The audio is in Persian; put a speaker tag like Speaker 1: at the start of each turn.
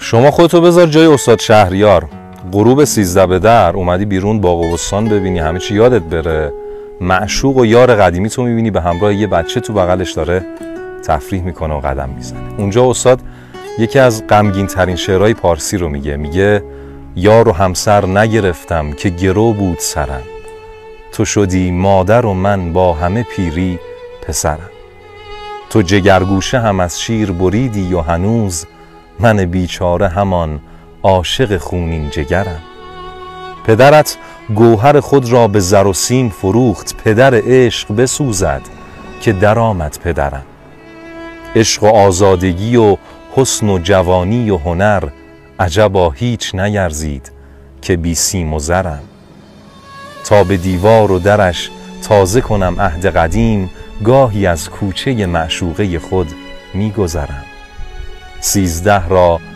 Speaker 1: شما خودتو بذار جای استاد شهریار، غروب 13 به در اومدی بیرون باغ و بستان ببینی، همه چی یادت بره، معشوق و یار قدیمی تو میبینی به همراه یه بچه تو بغلش داره تفریح میکنه و قدم میزنه. اونجا استاد یکی از غمگین ترین شعرهای پارسی رو میگه یار و همسر نگرفتم که گرو بود سرم، تو شدی مادر و من با همه پیری پسرم، تو جگرگوشه هم از شیر بریدی و هنوز من بیچاره همان عاشق خونین جگرم. پدرت گوهر خود را به زر و سیم فروخت، پدر عشق بسوزد که درآمد پدرم. عشق و آزادگی و حسن و جوانی و هنر، عجبا هیچ نیرزید که بی سیم و زرم. تا به دیوار و درش تازه کنم عهد قدیم، گاهی از کوچه معشوقه خود می گذرم. 13 را